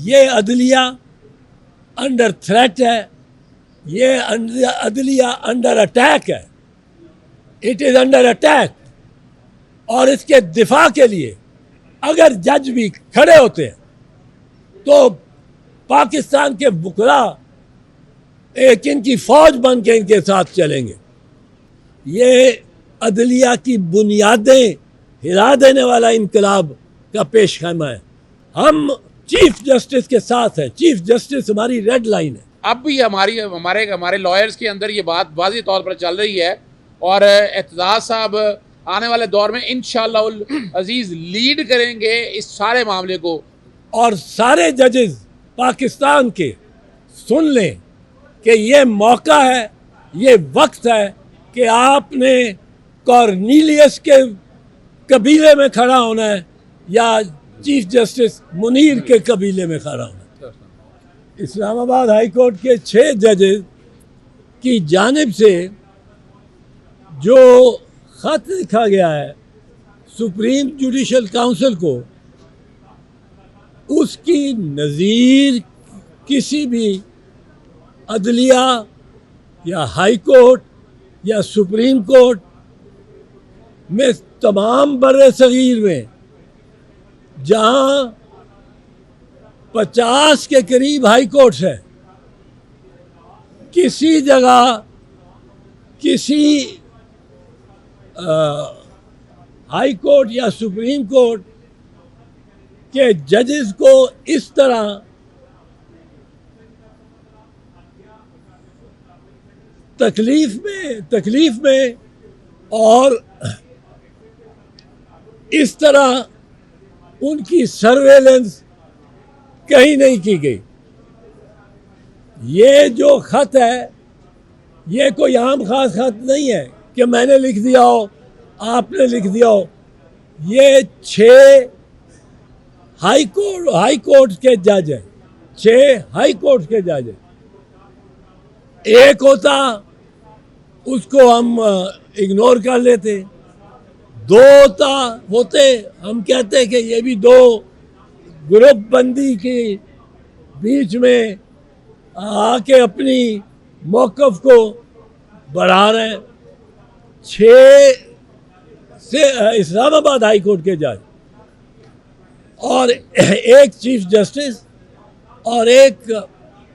ये अदलिया under threat है, ये अदलिया अंडर अटैक है, इट इज़ अंडर अटैक। और इसके दिफा के लिए अगर जज भी खड़े होते हैं तो पाकिस्तान के वुकला एक इनकी फौज बन के इनके साथ चलेंगे। ये अदलिया की बुनियादें हिला देने वाला इनकलाब का पेश खैमा है। हम चीफ जस्टिस के साथ हैं, चीफ जस्टिस हमारी रेड लाइन है। अब भी हमारे लॉयर्स के अंदर ये बात वाज़ेह तौर पर चल रही है और एतजाज साहब आने वाले दौर में इंशाअल्लाह अजीज लीड करेंगे इस सारे मामले को। और सारे जजेस पाकिस्तान के सुन लें कि ये मौका है, ये वक्त है कि आपने कॉर्नीलियस के कबीले में खड़ा होना है या चीफ जस्टिस मुनीर के कबीले में खड़ा होना है। इस्लामाबाद हाई कोर्ट के 6 जजेस की जानिब से जो खत लिखा गया है सुप्रीम जुडिशल काउंसिल को, उसकी नज़ीर किसी भी अदलिया या हाई कोर्ट या सुप्रीम कोर्ट में तमाम बर्रे सगीर में जहां 50 के करीब हाई कोर्ट्स है, किसी जगह किसी हाई कोर्ट या सुप्रीम कोर्ट के जजेस को इस तरह तकलीफ में और इस तरह उनकी सर्वेलेंस कहीं नहीं की गई। ये जो खत है ये कोई आम खास खत नहीं है कि मैंने लिख दिया हो, आपने लिख दिया हो। ये 6 हाई कोर्ट के जज हैं, 6 हाई कोर्ट के जज हैं। एक होता उसको हम इग्नोर कर लेते, 2 होते हम कहते कि ये भी 2 ग्रुप बंदी के बीच में आके अपनी मौक़िफ़ को बढ़ा रहे हैं। 6 से इस्लामाबाद हाई कोर्ट के जज और एक चीफ जस्टिस और एक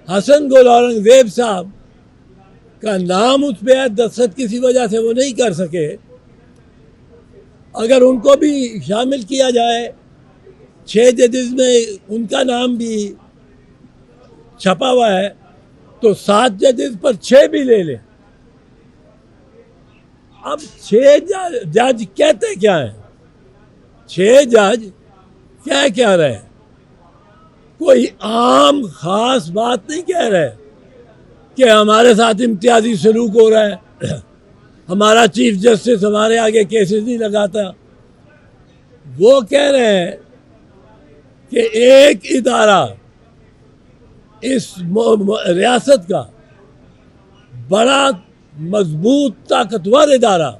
हसन गुल औरंगजेब साहब का नाम उस पर दस्तखत किसी वजह से वो नहीं कर सके। अगर उनको भी शामिल किया जाए 6 जजेस में, उनका नाम भी छपा हुआ है, तो 7 जजेस पर 6 भी ले लें। अब 6 जज कहते क्या हैं? 6 जज क्या रहे हैं? कोई आम खास बात नहीं कह रहे कि हमारे साथ इम्तियाजी सलूक हो रहा है, हमारा चीफ जस्टिस हमारे आगे केसेस नहीं लगाता। वो कह रहे हैं कि एक इदारा, इस रियासत का बड़ा मजबूत ताकतवर इदारा,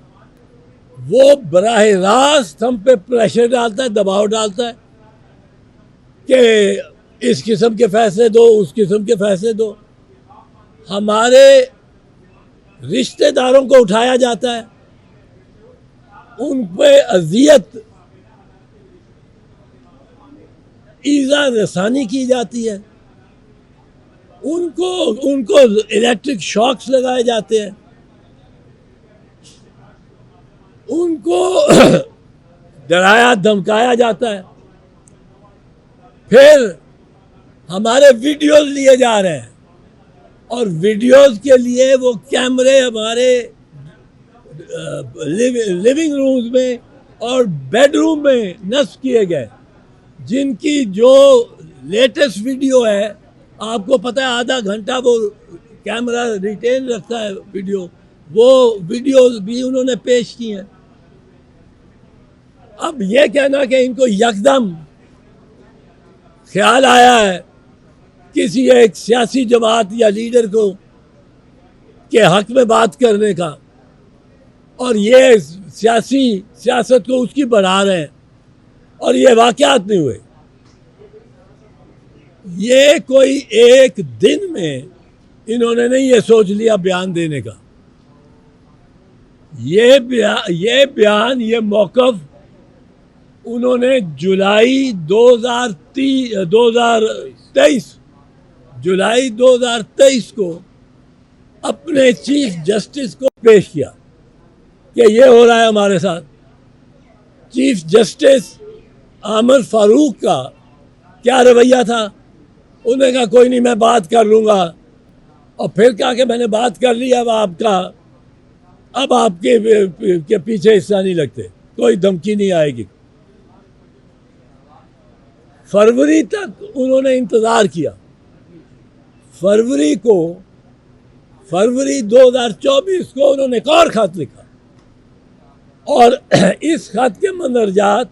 वो बराह रास्त हम पे प्रेशर डालता है, दबाव डालता है कि इस किस्म के फैसले दो, उस किस्म के फैसले दो। हमारे रिश्तेदारों को उठाया जाता है, उन पे अजियत ईज़ा रसानी की जाती है, उनको इलेक्ट्रिक शॉक्स लगाए जाते हैं, उनको डराया धमकाया जाता है। फिर हमारे वीडियोस लिए जा रहे हैं और वीडियोस के लिए वो कैमरे हमारे लिविंग रूम्स में और बेडरूम में नस्ब किए गए, जिनकी जो लेटेस्ट वीडियो है, आपको पता है आधा घंटा वो कैमरा रिटेन रखता है वीडियो, वो वीडियो भी उन्होंने पेश की हैं। अब ये कहना कि इनको यकदम ख्याल आया है किसी एक सियासी जमात या लीडर को के हक में बात करने का, और ये सियासत को उसकी बढ़ा रहे हैं, और ये वाकयात नहीं हुए। ये कोई एक दिन में इन्होंने नहीं ये सोच लिया बयान देने का। ये बयान ये मौक़िफ़ उन्होंने जुलाई 2023 को अपने चीफ जस्टिस को पेश किया कि ये हो रहा है हमारे साथ। चीफ जस्टिस आमिर फारूक का क्या रवैया था? उन्होंने कहा कोई नहीं, मैं बात कर लूँगा, और फिर कहा कि मैंने बात कर ली, अब आपके के पीछे हिस्सा नहीं लगते, कोई धमकी नहीं आएगी। फरवरी तक उन्होंने इंतज़ार किया। फरवरी 2024 को उन्होंने एक और ख़त लिखा, और इस खत के मंदरजात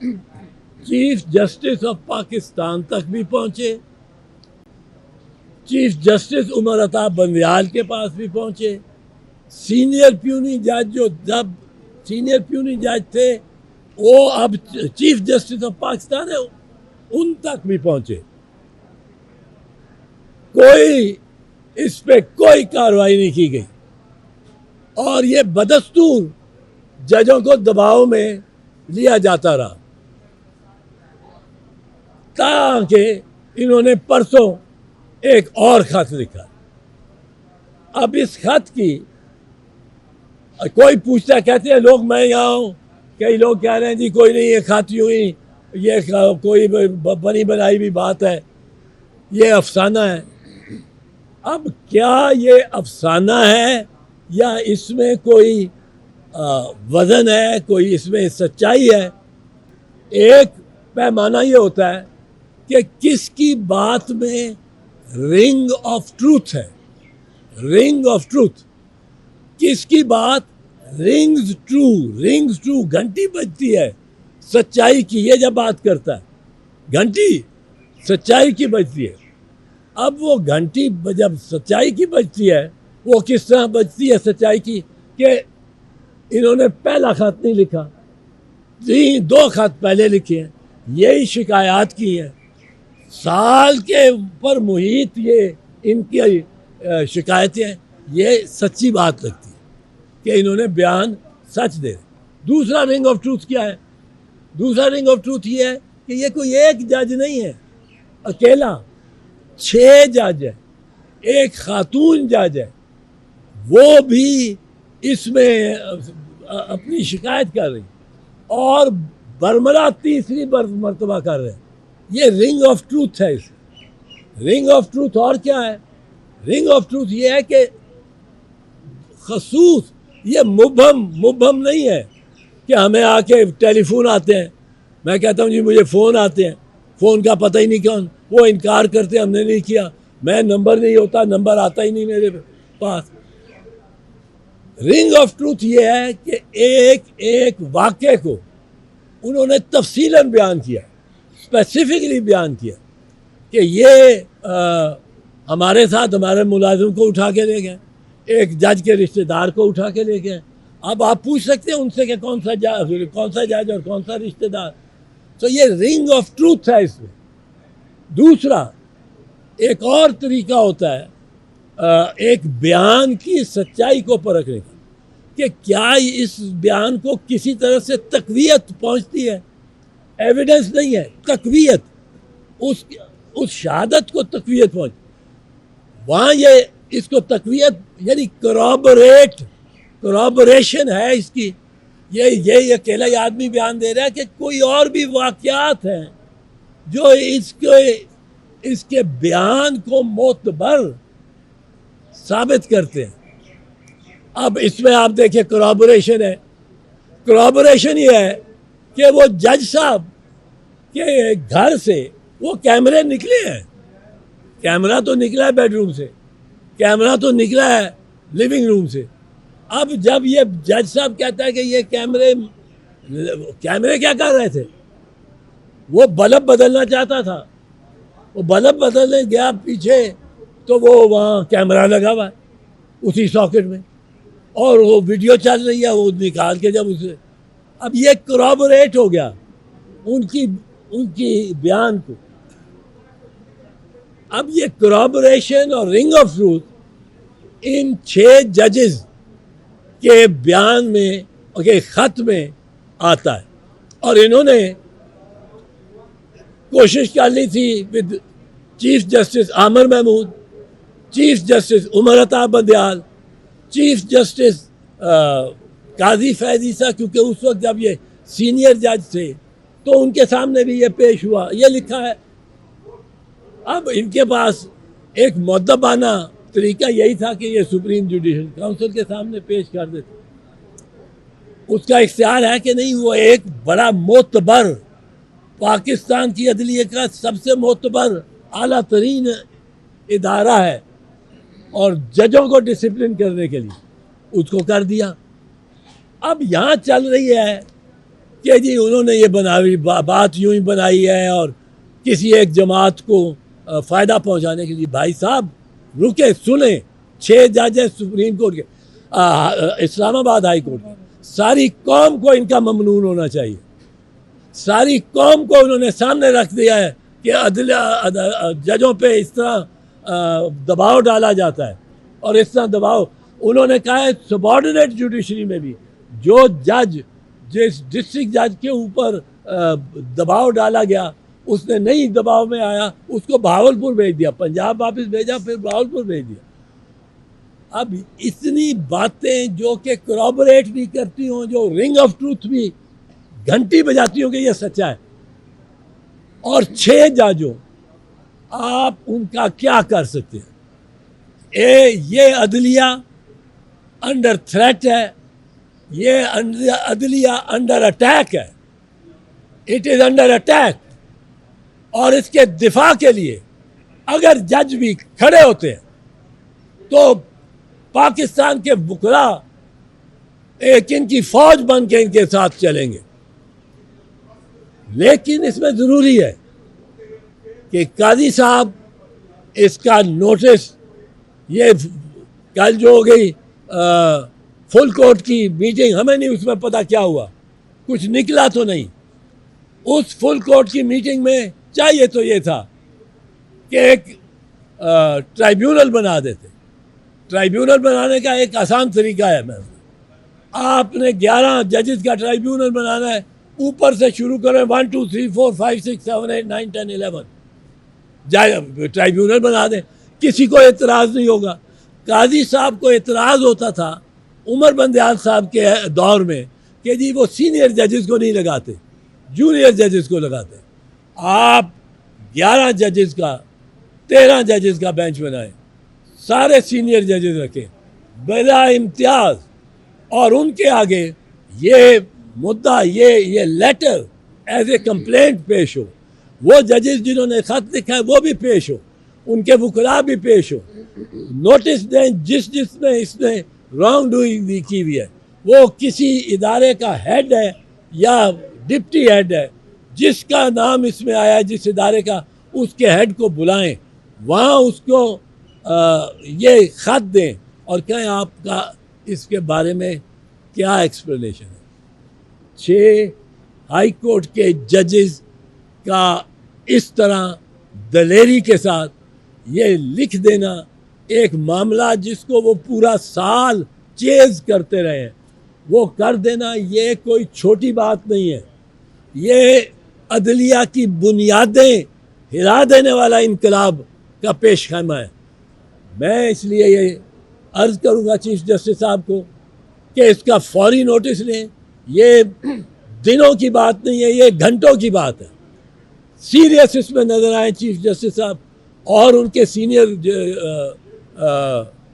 चीफ जस्टिस ऑफ पाकिस्तान तक भी पहुंचे, चीफ जस्टिस उमर अता बंदियाल के पास भी पहुंचे, सीनियर प्यूनी जज जो जब सीनियर प्यूनी जज थे वो अब चीफ जस्टिस ऑफ पाकिस्तान है, उन तक भी पहुंचे। कोई इस पे कोई कार्रवाई नहीं की गई, और ये बदस्तूर जजों को दबाव में लिया जाता रहा, ताकि इन्होंने परसों एक और खत लिखा। अब इस खत की कोई पूछता, कहते हैं लोग मैं यहाँ हूँ, कई लोग कह रहे हैं जी कोई नहीं, ये खत यूं ही ये कोई बनी बनाई भी बात है, ये अफसाना है। अब क्या ये अफसाना है या इसमें कोई वज़न है, कोई इसमें सच्चाई है? एक पैमाना ये होता है कि किसकी बात में रिंग ऑफ ट्रूथ है, रिंग ऑफ ट्रूथ, किसकी बात रिंग्स ट्रू, घंटी बजती है सच्चाई की। ये जब बात करता है घंटी सच्चाई की बजती है। अब वो घंटी जब सच्चाई की बजती है, वो किस तरह बजती है सच्चाई की कि इन्होंने पहला खत नहीं लिखा, 2 खत पहले लिखे हैं, यही शिकायत की है, साल के ऊपर मुहित ये इनकी शिकायतें हैं। ये सच्ची बात लगती है कि इन्होंने बयान सच दे। दूसरा रिंग ऑफ ट्रूथ क्या है? दूसरा रिंग ऑफ ट्रूथ ये है कि ये कोई एक जज नहीं है अकेला, 6 जज है, एक खातून जज है, वो भी इसमें अपनी शिकायत कर रही, और बरमला तीसरी मरतबा कर रहे हैं। ये रिंग ऑफ ट्रूथ है। इस रिंग ऑफ ट्रूथ और क्या है? रिंग ऑफ ट्रूथ ये है कि खसूस, ये मुबहम नहीं है कि हमें आके टेलीफोन आते हैं, मैं कहता हूँ जी मुझे फ़ोन आते हैं, फ़ोन का पता ही नहीं कौन, वो इनकार करते हैं हमने नहीं किया, मैं नंबर नहीं होता, नंबर आता ही नहीं मेरे पास। रिंग ऑफ ट्रूथ ये है कि एक वाक़े को उन्होंने तफसीलन बयान किया, स्पेसिफिकली बयान किया कि ये हमारे साथ हमारे मुलाजिम को उठा के ले गए, एक जज के रिश्तेदार को उठा के ले गए। अब आप पूछ सकते हैं उनसे कि कौन सा जज और कौन सा रिश्तेदार। तो ये रिंग ऑफ ट्रूथ है इसमें। दूसरा एक और तरीका होता है एक बयान की सच्चाई को परखने का, कि क्या इस बयान को किसी तरह से तक़वियत पहुंचती है। एविडेंस नहीं है, तक़वियत, उस शहादत को तक़वियत पहुंच, वहाँ ये इसको तक़वियत यानी करॉबरेशन है इसकी। ये अकेला ही आदमी बयान दे रहा है कि कोई और भी वाक़यात हैं जो इसके बयान को मोतबर साबित करते हैं। अब इसमें आप देखिए करॉबरेशन है। करॉबरेशन ये है कि वो जज साहब के घर से वो कैमरे निकले हैं, कैमरा तो निकला है बेडरूम से, कैमरा तो निकला है लिविंग रूम से। अब जब ये जज साहब कहता है कि ये कैमरे क्या कर रहे थे, वो बल्ब बदलना चाहता था, वो बल्ब बदलने गया पीछे तो वो वहाँ कैमरा लगा हुआ है उसी सॉकेट में, और वो वीडियो चल रही है, वो निकाल के जब उसे, अब ये करॉबरेट हो गया उनकी बयान को। अब ये corroboration और रिंग ऑफ ट्रूथ इन 6 जजेस के बयान में के खत में आता है, और इन्होंने कोशिश कर ली थी with chief justice Aamir Mahmood, chief justice Umar Ata Bandial, chief justice Qazi Faez Isa, क्योंकि उस वक्त जब ये सीनियर जज थे तो उनके सामने भी ये पेश हुआ, ये लिखा है। अब इनके पास एक मुद्दबाना तरीका यही था कि ये सुप्रीम जुडिशल काउंसिल के सामने पेश कर देते। उसका इख्तियार है कि नहीं, वो एक बड़ा मोतबर पाकिस्तान की अदलिया का सबसे मोतबर आला तरीन इदारा है, और जजों को डिसिप्लिन करने के लिए उसको कर दिया। अब यहाँ चल रही है कि जी उन्होंने ये बनाई बात यूं ही बनाई है और किसी एक जमात को फ़ायदा पहुँचाने के लिए। भाई साहब रुके, सुने, 6 जज है सुप्रीम कोर्ट के, इस्लामाबाद हाई कोर्ट के, सारी कौम को इनका ममनून होना चाहिए। सारी कौम को उन्होंने सामने रख दिया है कि जजों पे इस तरह दबाव डाला जाता है, और इस तरह दबाव उन्होंने कहा है सबॉर्डिनेट जुडिशरी में भी जो जज जिस डिस्ट्रिक्ट जज के ऊपर दबाव डाला गया, उसने नहीं दबाव में आया, उसको बहावलपुर भेज दिया, पंजाब वापस भेजा, फिर बहावलपुर भेज दिया। अब इतनी बातें जो कि corroborate नहीं करती हों, जो रिंग ऑफ ट्रूथ भी घंटी बजाती हों कि ये सच्चा है, और 6 जजों आप उनका क्या कर सकते हैं? ये अदलिया अंडर थ्रेट है, ये अदलिया अंडर अटैक है, इट इज़ अंडर अटैक। और इसके दिफा के लिए अगर जज भी खड़े होते हैं तो पाकिस्तान के वुकला एक इनकी फौज बन के इनके साथ चलेंगे। लेकिन इसमें ज़रूरी है कि काजी साहब इसका नोटिस, ये कल जो हो गई फुल कोर्ट की मीटिंग, हमें नहीं उसमें पता क्या हुआ, कुछ निकला तो नहीं। उस फुल कोर्ट की मीटिंग में चाहिए तो ये था कि एक ट्राइब्यूनल बना देते। ट्राइब्यूनल बनाने का एक आसान तरीका है, मैम, आपने 11 जजेस का ट्राइब्यूनल बनाना है, ऊपर से शुरू करें 1 2 3 4 5 6 7 8 9 10 11 जाए ट्राइब्यूनल बना दें, किसी को एतराज़ नहीं होगा। काजी साहब को एतराज़ होता था उमर बंदयाल साहब के दौर में कि जी वो सीनियर जजेस को नहीं लगाते, जूनियर जजेस को लगाते। आप 11 जजेस का 13 जजेस का बेंच बनाएं, सारे सीनियर जजेस रखें बिला इम्तियाज, और उनके आगे ये मुद्दा, ये लेटर एज ए कंप्लेंट पेश हो। वो जजेस जिन्होंने ख़त लिखा है वो भी पेश हो, उनके वकला भी पेश हो, नोटिस दें जिसने इसने रॉन्ग डूइंग की हुई है, वो किसी इदारे का हेड है या डिप्टी हेड है, जिसका नाम इसमें आया जिस इदारे का, उसके हेड को बुलाएं, वहाँ उसको ये ख़त दें और कहें आपका इसके बारे में क्या एक्सप्लेनेशन है। 6 हाई कोर्ट के जजेस का इस तरह दलेरी के साथ ये लिख देना एक मामला जिसको वो पूरा साल चेज़ करते रहे, वो कर देना, ये कोई छोटी बात नहीं है। ये अदलिया की बुनियादें हिला देने वाला इनकलाब का पेश खैमा है। मैं इसलिए ये अर्ज़ करूँगा चीफ जस्टिस साहब को कि इसका फौरी नोटिस लें। ये दिनों की बात नहीं है, ये घंटों की बात है। सीरियस इसमें नज़र आए चीफ जस्टिस साहब और उनके सीनियर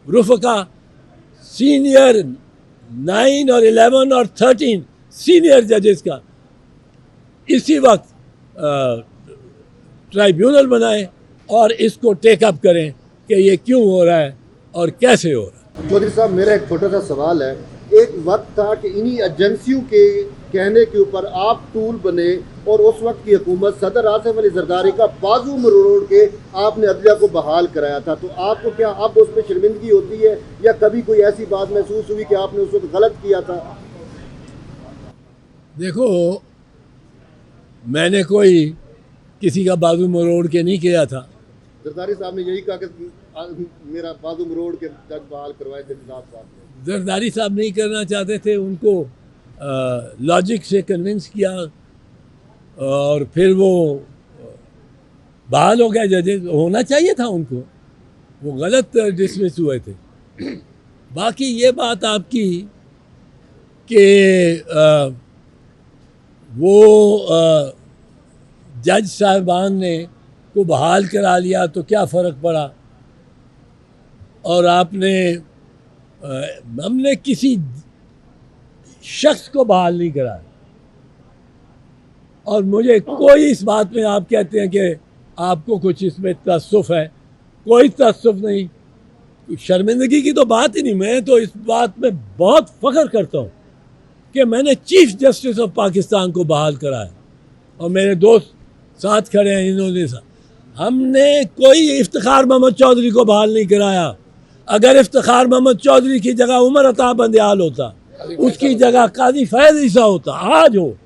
रुफ़का, सीनियर 9 और 11 और 13 सीनियर जजेस का इसी वक्त ट्राइब्यूनल बनाएं और इसको टेकअप करें कि ये क्यों हो रहा है और कैसे हो रहा है। चौधरी साहब, मेरा एक छोटा सा सवाल है। एक वक्त था कि इन्हीं एजेंसियों के कहने के ऊपर आप टूल बने और उस वक्त की हुकूमत सदर आसिफ अली जरदारी का बाजू मरोड़ के आपने अदलिया को बहाल कराया था, तो आपको क्या अब उस पर शर्मिंदगी होती है या कभी कोई ऐसी बात महसूस हुई कि आपने उस वक्त गलत किया था? देखो, मैंने कोई किसी का बाजू मरोड़ के नहीं किया था। जरदारी साहब ने यही कहा कि मेरा बाजू मरोड़ के जज बहाल करवाए थे एतजाज साहब ने। जरदारी साहब नहीं करना चाहते थे, उनको लॉजिक से कन्विंस किया और फिर वो बहाल हो गया। जजेस होना चाहिए था उनको, वो गलत डिसमिस हुए थे। बाकी ये बात आपकी कि वो जज साहबान ने को बहाल करा लिया तो क्या फ़र्क पड़ा, और हमने किसी शख्स को बहाल नहीं कराया। और मुझे कोई इस बात में, आप कहते हैं कि आपको कुछ इसमें तअस्सुफ़ है, कोई तअस्सुफ़ नहीं, शर्मिंदगी की तो बात ही नहीं। मैं तो इस बात में बहुत फ़ख्र करता हूँ कि मैंने चीफ जस्टिस ऑफ पाकिस्तान को बहाल कराया, और मेरे दोस्त साथ खड़े हैं, इन्होंने हमने कोई इफ्तिखार मोहम्मद चौधरी को बहाल नहीं कराया। अगर इफ्तिखार मोहम्मद चौधरी की जगह उमर अता बंदियाल होता, उसकी जगह काजी फैज़ ईसा होता, आज हो।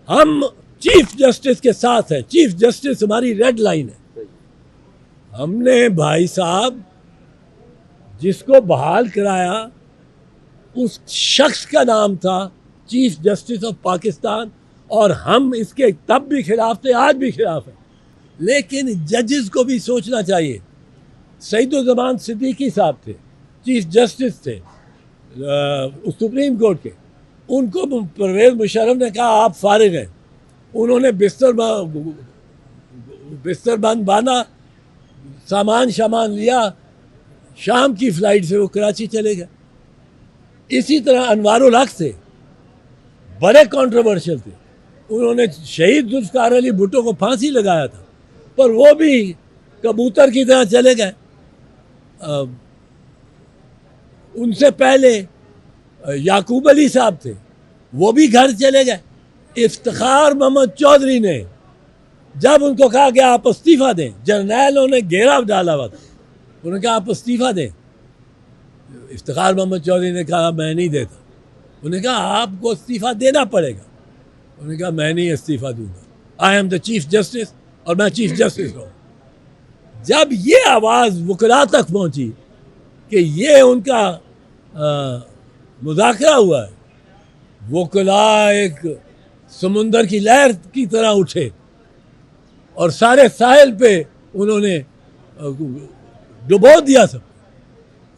हम चीफ जस्टिस के साथ हैं, चीफ जस्टिस हमारी रेड लाइन है। हमने भाई साहब जिसको बहाल कराया उस शख्स का नाम था चीफ जस्टिस ऑफ पाकिस्तान, और हम इसके तब भी खिलाफ थे, आज भी खिलाफ हैं। लेकिन जजेस को भी सोचना चाहिए। सईदुज़्ज़मान सिद्दीकी साहब थे, चीफ जस्टिस थे सुप्रीम कोर्ट के, उनको परवेज़ मुशर्रफ ने कहा आप फारिग हैं। उन्होंने बिस्तर बंद बांधा, सामान लिया, शाम की फ़्लाइट से वो कराची चले गए। इसी तरह अनवारुल हक थे, बड़े कंट्रोवर्शियल थे। उन्होंने शहीद जुल्फ़िकार अली भुट्टो को फांसी लगाया था, पर वो भी कबूतर की तरह चले गए। उनसे पहले याकूब अली साहब थे, वो भी घर चले गए। इफ्तिखार मोहम्मद चौधरी ने जब उनको कहा कि आप इस्तीफ़ा दें, जर्नैलों ने घेराव डाला हुआ था, उन्होंने कहा आप इस्तीफ़ा दें। इफ्तिखार मोहम्मद चौधरी ने कहा मैं नहीं देता। उन्होंने कहा आपको इस्तीफ़ा देना पड़ेगा। उन्होंने कहा मैं नहीं इस्तीफ़ा दूंगा, I am the chief justice, और मैं चीफ जस्टिस हूँ। जब ये आवाज़ वकला तक पहुँची कि ये उनका मुज़ाकरा हुआ है, वकला एक समुंदर की लहर की तरह उठे और सारे साहिल पे उन्होंने डुबो दिया सब।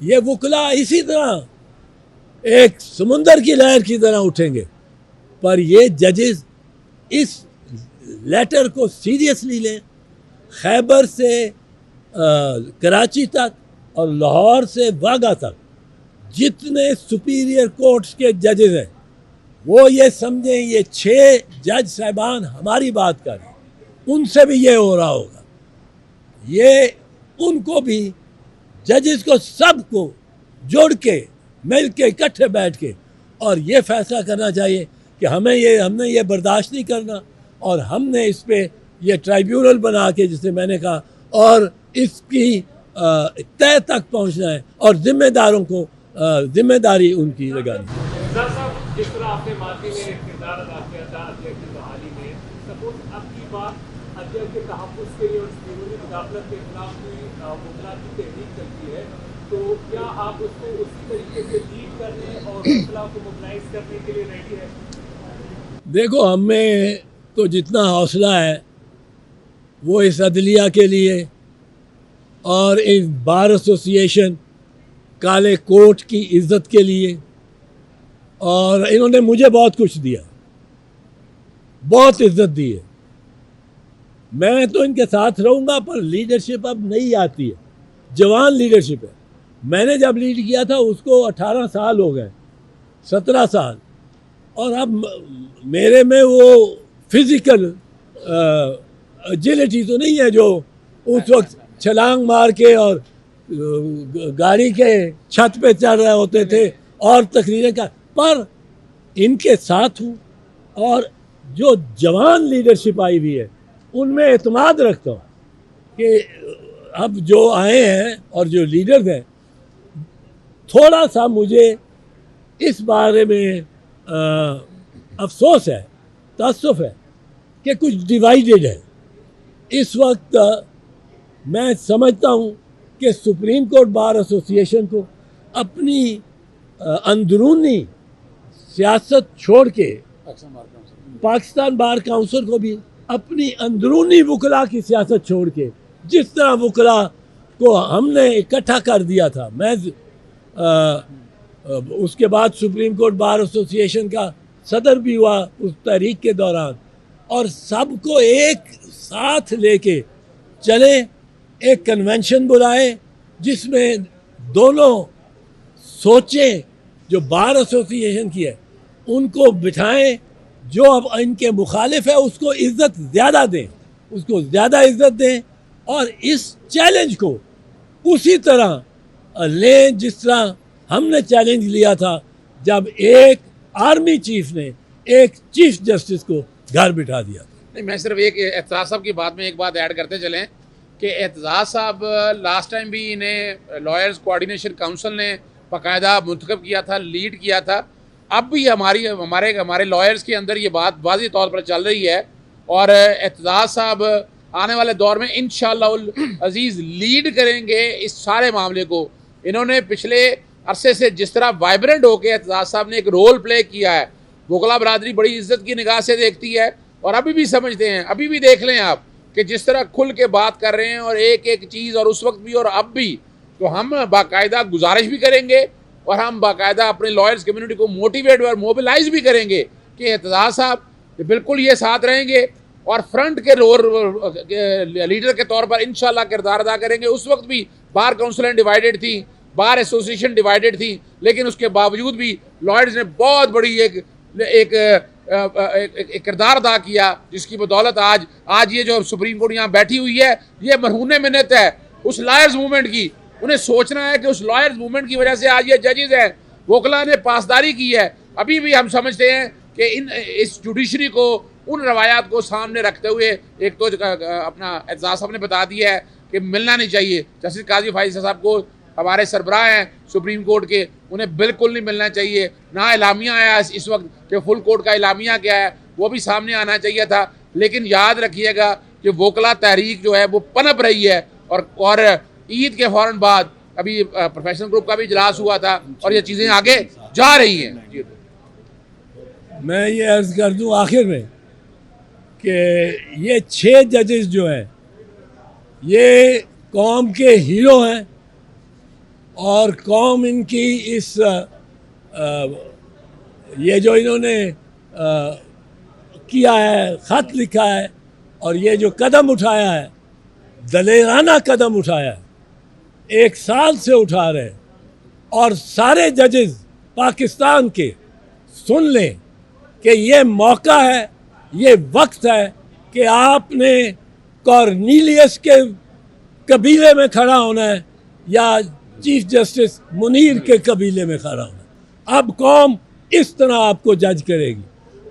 ये वकला इसी तरह एक समुंदर की लहर की तरह उठेंगे। पर ये जजेस इस लेटर को सीरियसली लें। खैबर से कराची तक और लाहौर से वाघा तक जितने सुपीरियर कोर्ट्स के जजेस हैं, वो ये समझें ये 6 जज साहिबान हमारी बात कर रहे हैं, उनसे भी ये हो रहा होगा। ये उनको भी, जजेस को, सबको जोड़ के मिल के इकट्ठे बैठ के और ये फैसला करना चाहिए कि हमने ये बर्दाश्त नहीं करना, और हमने इस पे ये ट्राइब्यूनल बना के, जिसे मैंने कहा, और इसकी तय तक पहुंचना है और जिम्मेदारों को जिम्मेदारी उनकी लगानी है। जिस तरह आपने माफी में किरदार अदा किया था अध्यक्ष की बहाली में, सपोज आपकी बात अध्यक्ष के तहफ़्फ़ुज़ के लिए और कानूनी मुदाखलत के खिलाफ वकला की तहरीक चलती है, तो क्या आप उसको उसी तरीके से लीड करने और वकला को मोबिलाइज करने के लिए रेडी है? देखो, हमें तो जितना हौसला है वो इस अदलिया के लिए और इस बार एसोसिएशन काले कोर्ट की इज़्ज़त के लिए, और इन्होंने मुझे बहुत कुछ दिया, बहुत इज़्ज़त दी है। मैं तो इनके साथ रहूँगा, पर लीडरशिप अब नहीं आती है, जवान लीडरशिप है। मैंने जब लीड किया था उसको 18 साल हो गए, 17 साल, और अब मेरे में वो फिज़िकल एजिलिटी तो नहीं है जो उस वक्त छलांग मार के और गाड़ी के छत पे चढ़ रहे होते थे और तकरीरें का, पर इनके साथ हूँ। और जो जवान लीडरशिप आई हुई है उनमें एतमाद रखता हूँ कि अब जो आए हैं और जो लीडर्स हैं, थोड़ा सा मुझे इस बारे में अफसोस है, तअस्सुफ़ है कि कुछ डिवाइडेड है। इस वक्त मैं समझता हूँ कि सुप्रीम कोर्ट बार एसोसिएशन को अपनी अंदरूनी सियासत छोड़ के पाकिस्तान बार काउंसिल को भी अपनी अंदरूनी वकला की सियासत छोड़ के, जिस तरह वकला को हमने इकट्ठा कर दिया था, मैं उसके बाद सुप्रीम कोर्ट बार एसोसिएशन का सदर भी हुआ उस तहरीक के दौरान, और सबको एक साथ लेके चले, एक कन्वेंशन बुलाए जिसमें दोनों सोचें जो बार एसोसिएशन की है उनको बिठाएं, जो अब इनके मुखालिफ है उसको इज्जत ज़्यादा दें, उसको ज़्यादा इज्जत दें, और इस चैलेंज को उसी तरह लें जिस तरह हमने चैलेंज लिया था जब एक आर्मी चीफ ने एक चीफ जस्टिस को घर बिठा दिया था। नहीं, मैं सिर्फ एक एतजाज़ साहब की बात में एक बात ऐड करते चलें कि एतजाज़ साहब लास्ट टाइम भी इन्हें लॉयर्स कोऑर्डिनेशन काउंसिल ने बाकायदा मुंतखब किया था, लीड किया था। अब भी हमारे लॉयर्स के अंदर ये बात वाज़ेह तौर पर चल रही है, और एतजाज़ साहब आने वाले दौर में इंशाअल्लाह अज़ीज़ लीड करेंगे इस सारे मामले को। इन्होंने पिछले अरसे से जिस तरह वाइब्रेंट होकर एतजाज़ साहब ने एक रोल प्ले किया है, वकला बरादरी बड़ी इज्जत की निगाह से देखती है, और अभी भी समझते हैं। अभी भी देख लें आप कि जिस तरह खुल के बात कर रहे हैं, और एक एक चीज़, और उस वक्त भी और अब भी, तो हम बाकायदा गुजारिश भी करेंगे और हम बाकायदा अपने लॉयर्स कम्युनिटी को मोटिवेट और मोबिलाइज भी करेंगे कि एतजाज़ साहब बिल्कुल ये साथ रहेंगे और फ्रंट के लीडर के तौर पर इंशाल्लाह किरदार अदा करेंगे। उस वक्त भी बार काउंसिलें डिवाइडेड थी, बार एसोसिएशन डिवाइडेड थी, लेकिन उसके बावजूद भी लॉयर्स ने बहुत बड़ी एक किरदार अदा किया, जिसकी बदौलत आज ये जो सुप्रीम कोर्ट यहाँ बैठी हुई है, ये मरहून मिन्नत है उस लॉयर्स मूवमेंट की। उन्हें सोचना है कि उस लॉयर्स मूवमेंट की वजह से आज ये जजेस हैं, वकला ने पासदारी की है। अभी भी हम समझते हैं कि इस जुडिशरी को, उन रवायात को सामने रखते हुए, एक तो अपना एतजाज़ साहब ने बता दिया है कि मिलना नहीं चाहिए, जस्टिस काजी फाइज साहब को हमारे सरबराह हैं सुप्रीम कोर्ट के, उन्हें बिल्कुल नहीं मिलना चाहिए। ना इलामिया आया इस वक्त कि फुल कोर्ट का इलामिया क्या है, वो भी सामने आना चाहिए था। लेकिन याद रखिएगा कि वकला तहरीक जो है वो पनप रही है, और ईद के फ़ौरन बाद अभी प्रोफेशनल ग्रुप का भी इजलास हुआ था, और ये चीज़ें आगे जा रही हैं। मैं ये अर्ज़ कर दूं आखिर में कि ये 6 जजेस जो हैं ये कौम के हीरो हैं, और कौम इनकी इस ये जो इन्होंने किया है, ख़त लिखा है, और ये जो कदम उठाया है, दलेराना कदम उठाया है, 1 साल से उठा रहे हैं। और सारे जजेस पाकिस्तान के सुन लें कि ये मौका है, ये वक्त है कि आपने कॉर्नीलियस के कबीले में खड़ा होना है या चीफ जस्टिस मुनीर के कबीले में खड़ा होना है। अब कौम इस तरह आपको जज करेगी।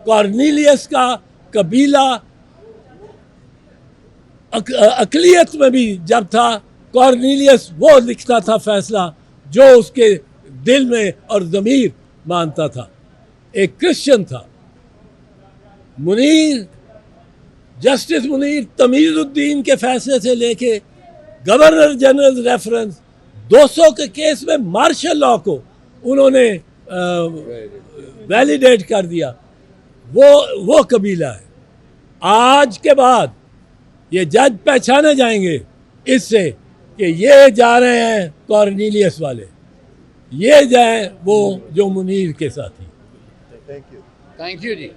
कॉर्नीलियस का कबीला अकलियत में भी जब था, कॉर्नीलियस वो लिखता था फैसला जो उसके दिल में और ज़मीर मानता था, एक क्रिश्चियन था। मुनीर, जस्टिस मुनीर तमीज़ुद्दीन के फैसले से लेके गवर्नर जनरल रेफरेंस 200 के केस में मार्शल लॉ को उन्होंने वैलिडेट कर दिया। वो कबीला है। आज के बाद ये जज पहचाने जाएंगे इससे कि ये जा रहे हैं कॉर्नीलियस वाले, ये जाए वो जो मुनीर के साथी। Thank you. Thank you ji.